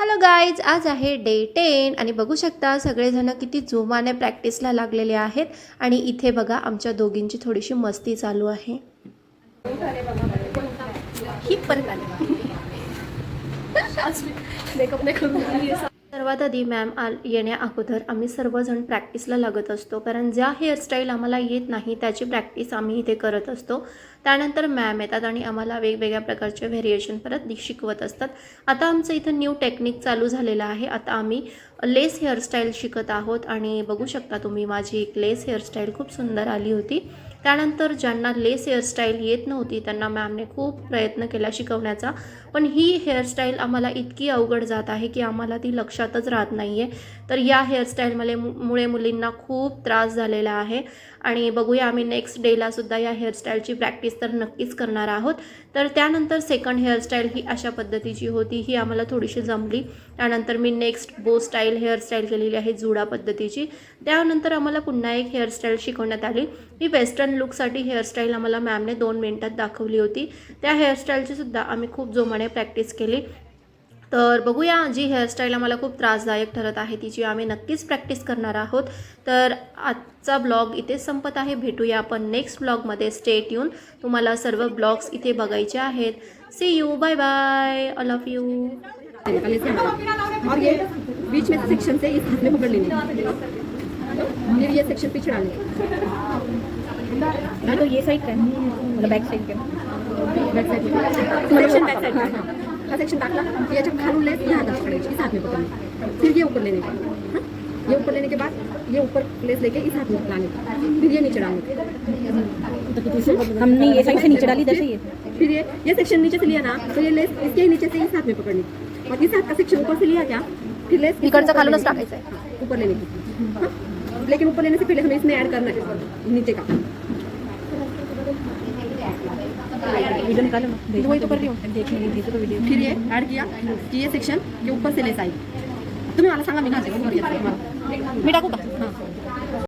Hello guys, आज आहे day 10 आणि बघू शकता सगळेजण किती जोमाने प्रॅक्टिसला लागलेले आहेत. आणि इथे बघा आमच्या दोघींची थोडीशी मस्ती चालू आहे. ही परत आली. मेकअप नाही करून आली. सर्वात आधी मॅम येण्या अगोदर आम्ही सर्वजण प्रॅक्टिसला लागत असतो, कारण ज्या हेअरस्टाईल आम्हाला येत नाही त्याची प्रॅक्टिस आम्ही इथे करत असतो. त्यानंतर मॅम येतात आणि आम्हाला वेगवेगळ्या प्रकारचे व्हेरिएशन परत शिकवत असतात. आता आमचं इथं न्यू टेक्निक चालू झालेलं आहे. आता आम्ही लेस हेअरस्टाईल शिकत आहोत आणि बघू शकता तुम्ही माझी एक लेस हेअरस्टाईल खूप सुंदर आली होती. त्यानंतर ज्यांना लेस हेअरस्टाईल येत नव्हती त्यांना मॅमने खूप प्रयत्न केला शिकवण्याचा, पण ही हेअरस्टाईल आम्हाला इतकी अवघड जात आहे की आम्हाला ती लक्षातच राहत नाही आहे. तर या हेअरस्टाईलमुळे मुलींना खूप त्रास झालेला आहे. आणि बघूया आम्ही नेक्स्ट डेलासुद्धा या हेअरस्टाईलची प्रॅक्टिस तर नक्कीच करणार आहोत. तर त्यानंतर सेकंड हेअरस्टाईल ही अशा पद्धतीची होती, ही आम्हाला थोडीशी जमली. त्यानंतर मी नेक्स्ट बो स्टाईल हेअरस्टाईल केलेली आहे जुडा पद्धतीची. त्यानंतर आम्हाला पुन्हा एक हेअरस्टाईल शिकवण्यात आली. ही वेस्टर्न लुकसाठी हेअरस्टाईल आम्हाला मॅमने 2 मिनिटात दाखवली होती. त्या हेअरस्टाईलची सुद्धा आम्ही खूप जोमाने प्रॅक्टिस केली. तर बघूया जी हेअरस्टाईल आम्हाला खूप त्रासदायक ठरत आहे तिची आम्ही नक्कीच प्रॅक्टिस करणार आहोत. तर आजचा ब्लॉग इथेच संपत आहे. भेटूया आपण नेक्स्ट ब्लॉगमध्ये. Stay tune. तुम्हाला सर्व ब्लॉग्स इथे बघायचे आहेत. See you, bye bye, I love you. और ये बीच में सेक्शन से इस हाथ में पकड़ लेंगे, फिर ये सेक्शन पीछे डालेंगे। तो ये साइड का मतलब बैक साइड का back side section back side का हाँ सेक्शन दाखला। ये जब खालू लेस यहाँ हाथ पकड़ेंगे, इस हाथ में पकड़ेंगे, फिर ये ऊपर लेने का, हाँ? ये ऊपर लेने के बाद ये ऊपर लेस लेके इस हाथ में लाने का, फिर ये नीचे डालने का। हमने ये साइड से नीचे डाली जैसे ये फिर ये सेक्शन नीचे से लिया ना तो ये लेस इसके नीचे से इस हाथ में पकड़नी, और इस हाथ का सेक्शन ऊपर से लिया क्या, फिर लेस इकडचं खालूनच टाकायचं आहे. हाँ, ऊपर लेने की, हाँ? लेकिन ऊपर लेने से पहले हमें इसमें ऐड करना है नीचे का। वीडियो निकालो ना, वही तो कर रही हूँ, देखने नहीं तो वीडियो. फिर ये ऐड किया कि ये सेक्शन के ऊपर से लेस आई. तुम्ही मला सांगा मी घालते. मी टाकू का? हां